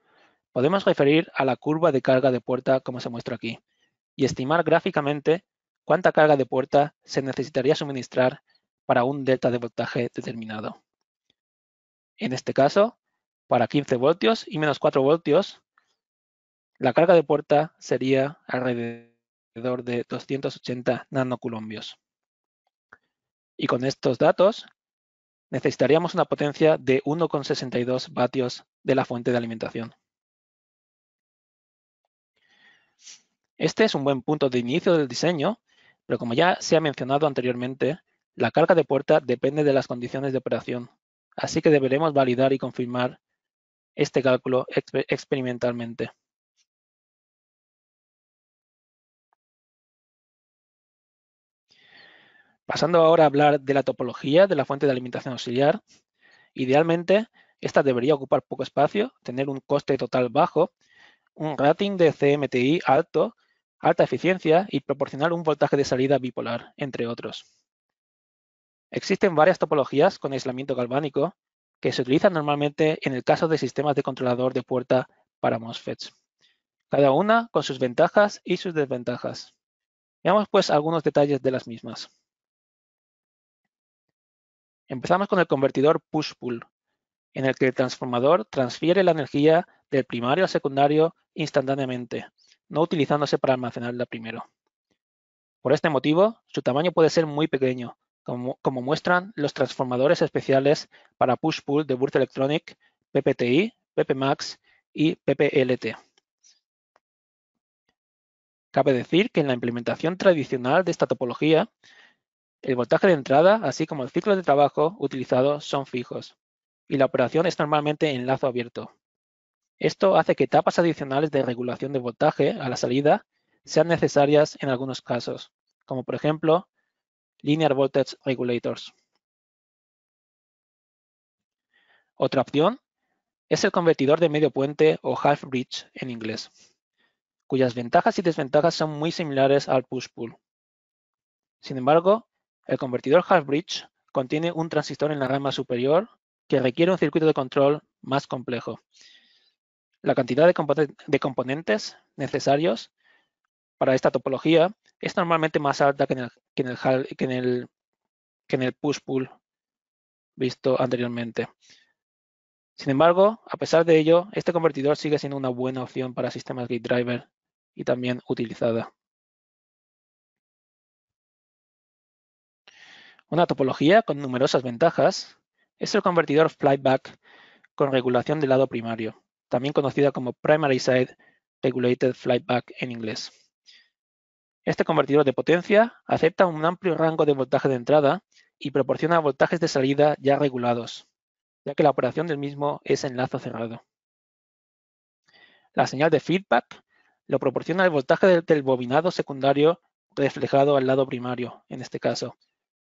podemos referir a la curva de carga de puerta como se muestra aquí y estimar gráficamente cuánta carga de puerta se necesitaría suministrar para un delta de voltaje determinado. En este caso, para 15 voltios y menos 4 voltios, la carga de puerta sería alrededor de 280 nanocoulombios. Y con estos datos, necesitaríamos una potencia de 1,62 vatios de la fuente de alimentación. Este es un buen punto de inicio del diseño, pero como ya se ha mencionado anteriormente, la carga de puerta depende de las condiciones de operación, así que deberemos validar y confirmar este cálculo experimentalmente. Pasando ahora a hablar de la topología de la fuente de alimentación auxiliar, idealmente esta debería ocupar poco espacio, tener un coste total bajo, un rating de CMTI alto, alta eficiencia y proporcionar un voltaje de salida bipolar, entre otros. Existen varias topologías con aislamiento galvánico que se utilizan normalmente en el caso de sistemas de controlador de puerta para MOSFETs, cada una con sus ventajas y sus desventajas. Veamos pues algunos detalles de las mismas. Empezamos con el convertidor push-pull, en el que el transformador transfiere la energía del primario al secundario instantáneamente, no utilizándose para almacenarla primero. Por este motivo, su tamaño puede ser muy pequeño, como muestran los transformadores especiales para push-pull de Würth Electronic, PPTI, PPMax y PPLT. Cabe decir que en la implementación tradicional de esta topología, el voltaje de entrada, así como el ciclo de trabajo utilizado son fijos, y la operación es normalmente en lazo abierto. Esto hace que etapas adicionales de regulación de voltaje a la salida sean necesarias en algunos casos, como por ejemplo, Linear Voltage Regulators. Otra opción es el convertidor de medio puente o half bridge en inglés, cuyas ventajas y desventajas son muy similares al push-pull. Sin embargo, el convertidor half bridge contiene un transistor en la rama superior que requiere un circuito de control más complejo. La cantidad de componentes necesarios para esta topología es normalmente más alta que en el push-pull visto anteriormente. Sin embargo, a pesar de ello, este convertidor sigue siendo una buena opción para sistemas gate driver y también utilizada. Una topología con numerosas ventajas es el convertidor flyback con regulación del lado primario, también conocida como Primary Side Regulated Flyback en inglés. Este convertidor de potencia acepta un amplio rango de voltaje de entrada y proporciona voltajes de salida ya regulados, ya que la operación del mismo es en lazo cerrado. La señal de feedback lo proporciona el voltaje del bobinado secundario reflejado al lado primario, en este caso,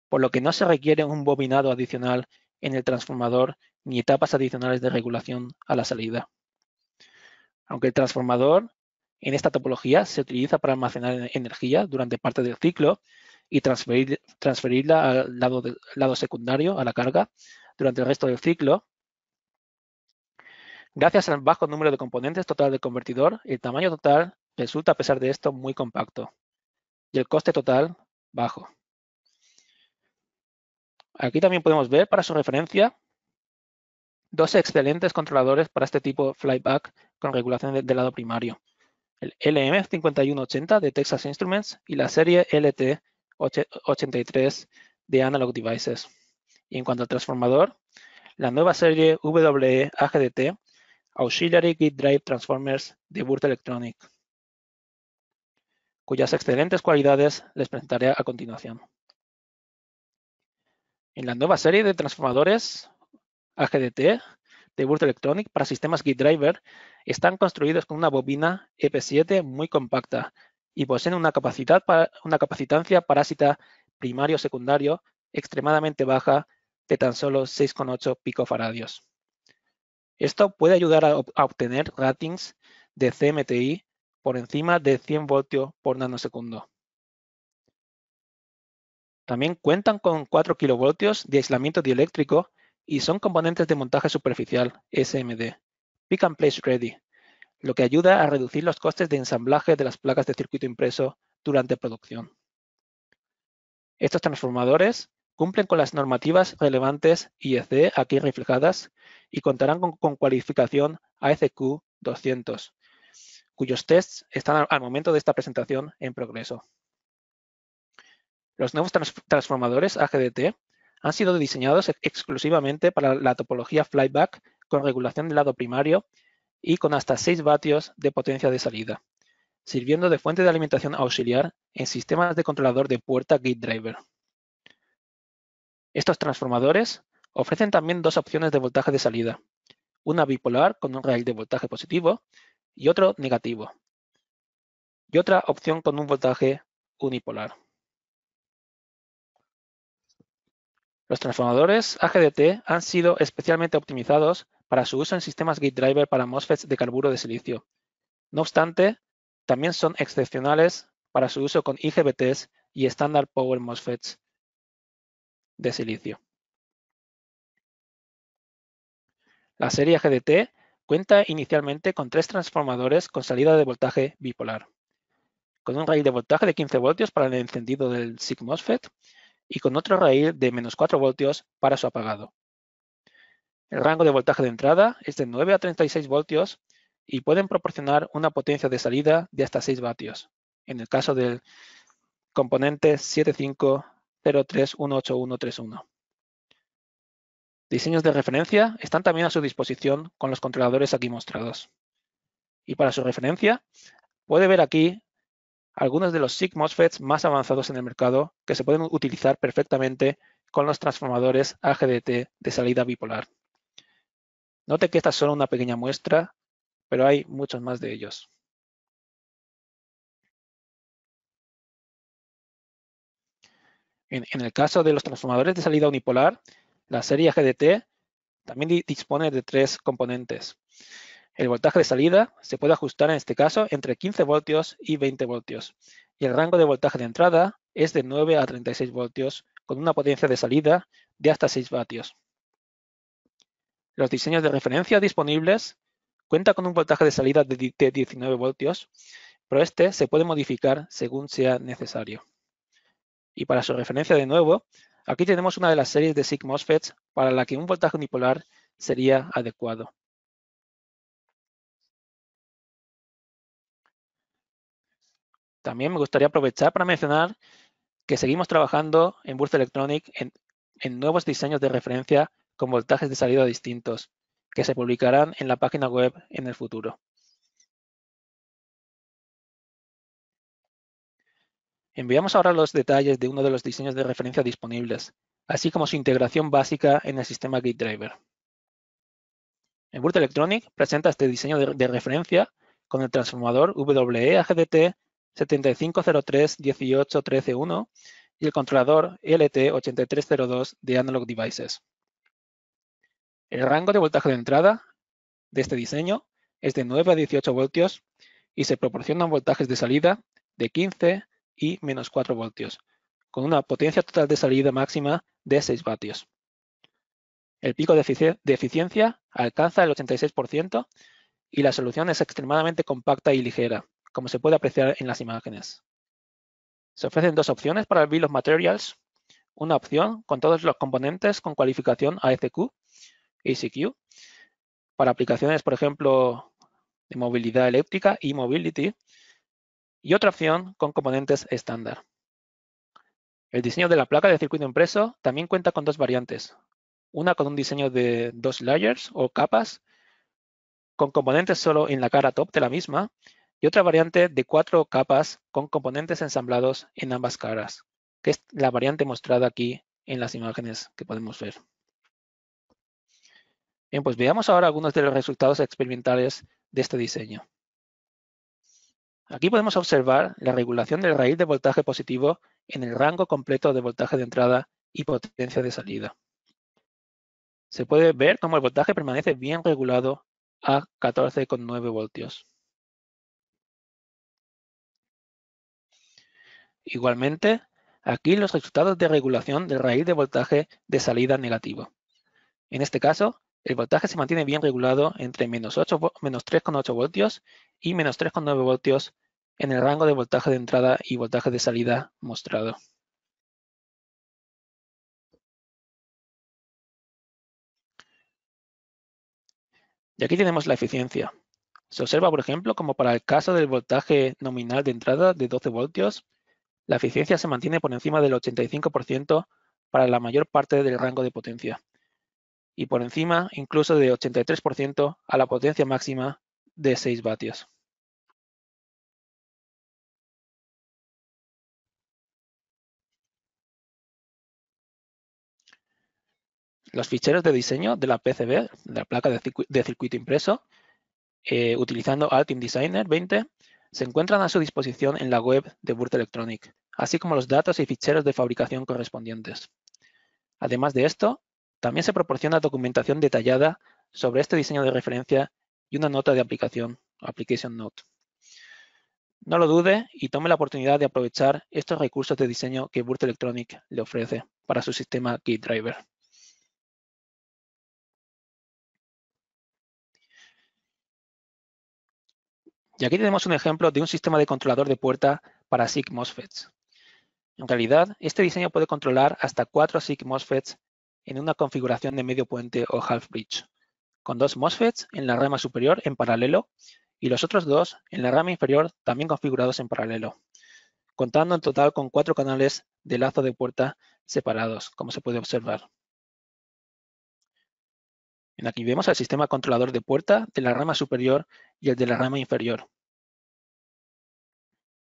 por lo que no se requiere un bobinado adicional en el transformador ni etapas adicionales de regulación a la salida. Aunque el transformador en esta topología se utiliza para almacenar energía durante parte del ciclo y transferirla al lado secundario, a la carga, durante el resto del ciclo, gracias al bajo número de componentes total del convertidor, el tamaño total resulta a pesar de esto muy compacto y el coste total bajo. Aquí también podemos ver, para su referencia, dos excelentes controladores para este tipo flyback con regulación del lado primario. El LM5180 de Texas Instruments y la serie LT83 de Analog Devices. Y en cuanto al transformador, la nueva serie WE-AGDT Auxiliary Gate Drive Transformers de Würth Electronic, cuyas excelentes cualidades les presentaré a continuación. En la nueva serie de transformadores AGDT de Würth Electronic para sistemas Gate Driver están construidos con una bobina EP7 muy compacta y poseen una capacitancia parásita primario-secundario extremadamente baja de tan solo 6,8 picofaradios. Esto puede ayudar a obtener ratings de CMTI por encima de 100 voltios por nanosegundo. También cuentan con 4 kilovoltios de aislamiento dieléctrico y son componentes de montaje superficial, SMD, Pick and Place Ready, lo que ayuda a reducir los costes de ensamblaje de las placas de circuito impreso durante producción. Estos transformadores cumplen con las normativas relevantes IEC aquí reflejadas y contarán con cualificación AEC-Q 200, cuyos tests están al momento de esta presentación en progreso. Los nuevos transformadores AGDT han sido diseñados exclusivamente para la topología flyback con regulación del lado primario y con hasta 6 vatios de potencia de salida, sirviendo de fuente de alimentación auxiliar en sistemas de controlador de puerta gate driver. Estos transformadores ofrecen también dos opciones de voltaje de salida, una bipolar con un rail de voltaje positivo y otro negativo, y otra opción con un voltaje unipolar. Los transformadores AGDT han sido especialmente optimizados para su uso en sistemas gate driver para MOSFETs de carburo de silicio. No obstante, también son excepcionales para su uso con IGBTs y Standard Power MOSFETs de silicio. La serie AGDT cuenta inicialmente con 3 transformadores con salida de voltaje bipolar, con un rail de voltaje de 15 voltios para el encendido del SiC MOSFET y con otro rail de -4 voltios para su apagado. El rango de voltaje de entrada es de 9 a 36 voltios y pueden proporcionar una potencia de salida de hasta 6 vatios, en el caso del componente 750318131. Diseños de referencia están también a su disposición con los controladores aquí mostrados. Y para su referencia, puede ver aquí algunos de los SiC MOSFETs más avanzados en el mercado que se pueden utilizar perfectamente con los transformadores AGDT de salida bipolar. Note que esta es solo una pequeña muestra, pero hay muchos más de ellos. En el caso de los transformadores de salida unipolar, la serie AGDT también dispone de 3 componentes. El voltaje de salida se puede ajustar en este caso entre 15 voltios y 20 voltios. Y el rango de voltaje de entrada es de 9 a 36 voltios con una potencia de salida de hasta 6 vatios. Los diseños de referencia disponibles cuentan con un voltaje de salida de 19 voltios, pero este se puede modificar según sea necesario. Y para su referencia de nuevo, aquí tenemos una de las series de SiC MOSFETs para la que un voltaje unipolar sería adecuado. También me gustaría aprovechar para mencionar que seguimos trabajando en Burst Electronic en nuevos diseños de referencia con voltajes de salida distintos, que se publicarán en la página web en el futuro. Enviamos ahora los detalles de uno de los diseños de referencia disponibles, así como su integración básica en el sistema Gate Driver. En Burst Electronic presenta este diseño de referencia con el transformador WE-AGDT 7503-1813-1 y el controlador LT8302 de Analog Devices. El rango de voltaje de entrada de este diseño es de 9 a 18 voltios y se proporcionan voltajes de salida de 15 y menos 4 voltios, con una potencia total de salida máxima de 6 vatios. El pico de eficiencia alcanza el 86% y la solución es extremadamente compacta y ligera, como se puede apreciar en las imágenes. Se ofrecen dos opciones para el Bill of Materials. Una opción con todos los componentes con cualificación AEC-Q, para aplicaciones, por ejemplo, de movilidad eléctrica y mobility, y otra opción con componentes estándar. El diseño de la placa de circuito impreso también cuenta con dos variantes. Una con un diseño de 2 layers o capas, con componentes solo en la cara top de la misma, y otra variante de 4 capas con componentes ensamblados en ambas caras, que es la variante mostrada aquí en las imágenes que podemos ver. Bien, pues veamos ahora algunos de los resultados experimentales de este diseño. Aquí podemos observar la regulación del raíz de voltaje positivo en el rango completo de voltaje de entrada y potencia de salida. Se puede ver cómo el voltaje permanece bien regulado a 14,9 voltios. Igualmente, aquí los resultados de regulación del raíz de voltaje de salida negativo. En este caso, el voltaje se mantiene bien regulado entre menos 3,8 voltios y menos 3,9 voltios en el rango de voltaje de entrada y voltaje de salida mostrado. Y aquí tenemos la eficiencia. Se observa, por ejemplo, como para el caso del voltaje nominal de entrada de 12 voltios, la eficiencia se mantiene por encima del 85% para la mayor parte del rango de potencia y por encima incluso de 83% a la potencia máxima de 6 vatios. Los ficheros de diseño de la PCB, de la placa de circuito impreso, utilizando Altium Designer 20, se encuentran a su disposición en la web de Burst Electronic, así como los datos y ficheros de fabricación correspondientes. Además de esto, también se proporciona documentación detallada sobre este diseño de referencia y una nota de aplicación, Application Note. No lo dude y tome la oportunidad de aprovechar estos recursos de diseño que Burst Electronic le ofrece para su sistema Gate Driver. Y aquí tenemos un ejemplo de un sistema de controlador de puerta para SiC MOSFETs. En realidad, este diseño puede controlar hasta 4 SiC MOSFETs en una configuración de medio puente o half bridge, con 2 MOSFETs en la rama superior en paralelo y los otros 2 en la rama inferior también configurados en paralelo, contando en total con 4 canales de lazo de puerta separados, como se puede observar. Aquí vemos el sistema controlador de puerta de la rama superior y el de la rama inferior.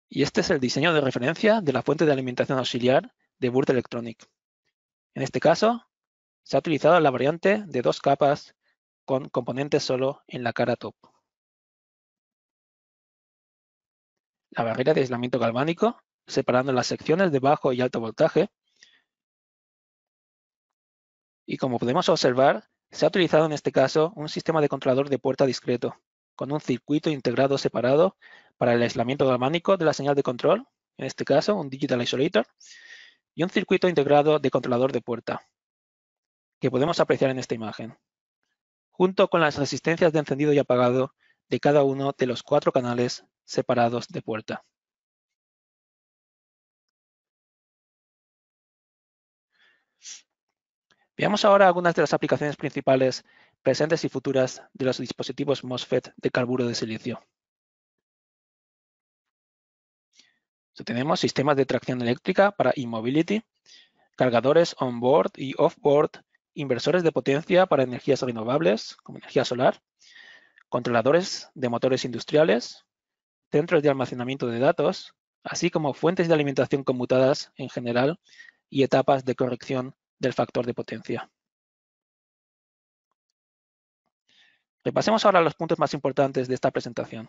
Y este es el diseño de referencia de la fuente de alimentación auxiliar de Burst Electronic. En este caso, se ha utilizado la variante de 2 capas con componentes solo en la cara top. La barrera de aislamiento galvánico, separando las secciones de bajo y alto voltaje. Y como podemos observar, se ha utilizado en este caso un sistema de controlador de puerta discreto, con un circuito integrado separado para el aislamiento galvánico de la señal de control, en este caso un Digital Isolator, y un circuito integrado de controlador de puerta, que podemos apreciar en esta imagen. junto con las resistencias de encendido y apagado de cada uno de los 4 canales separados de puerta. Veamos ahora algunas de las aplicaciones principales presentes y futuras de los dispositivos MOSFET de carburo de silicio. Tenemos sistemas de tracción eléctrica para e-mobility, cargadores on-board y off-board, inversores de potencia para energías renovables, como energía solar, controladores de motores industriales, centros de almacenamiento de datos, así como fuentes de alimentación conmutadas en general y etapas de corrección del factor de potencia. Repasemos ahora los puntos más importantes de esta presentación.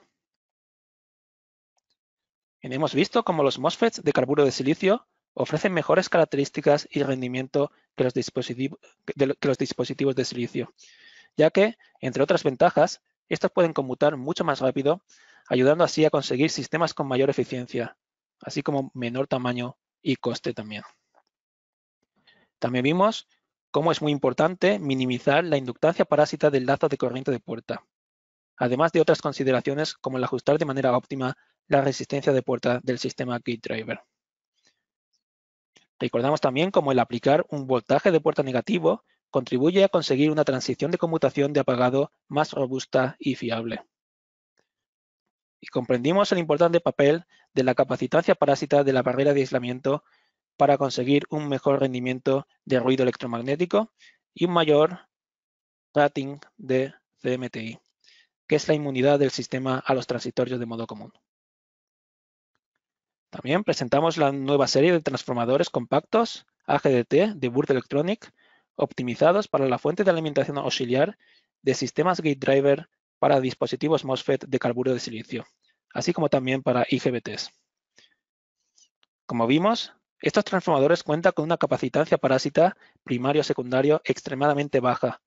Hemos visto cómo los MOSFETs de carburo de silicio ofrecen mejores características y rendimiento que los dispositivos de silicio, ya que, entre otras ventajas, estos pueden conmutar mucho más rápido, ayudando así a conseguir sistemas con mayor eficiencia, así como menor tamaño y coste también. También vimos cómo es muy importante minimizar la inductancia parásita del lazo de corriente de puerta, además de otras consideraciones como el ajustar de manera óptima la resistencia de puerta del sistema gate driver. Recordamos también cómo el aplicar un voltaje de puerta negativo contribuye a conseguir una transición de conmutación de apagado más robusta y fiable. Y comprendimos el importante papel de la capacitancia parásita de la barrera de aislamiento para conseguir un mejor rendimiento de ruido electromagnético y un mayor rating de CMTI, que es la inmunidad del sistema a los transitorios de modo común. También presentamos la nueva serie de transformadores compactos AGDT de Burd Electronic, optimizados para la fuente de alimentación auxiliar de sistemas gate driver para dispositivos MOSFET de carburo de silicio, así como también para IGBTs. Como vimos, estos transformadores cuentan con una capacitancia parásita primario-secundario extremadamente baja,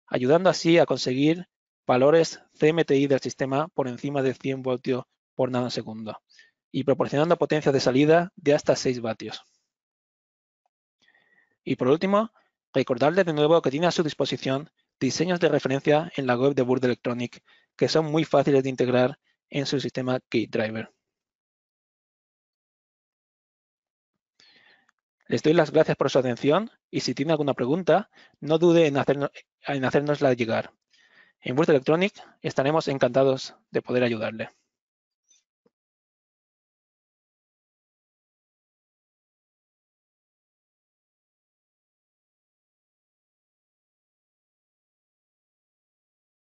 ayudando así a conseguir valores CMTI del sistema por encima de 100 voltios por nanosegundo y proporcionando potencia de salida de hasta 6 vatios. Y por último, recordarles de nuevo que tiene a su disposición diseños de referencia en la web de Burd Electronic que son muy fáciles de integrar en su sistema gate driver. Les doy las gracias por su atención y si tiene alguna pregunta, no dude en hacérnosla llegar. En Burd Electronic estaremos encantados de poder ayudarle.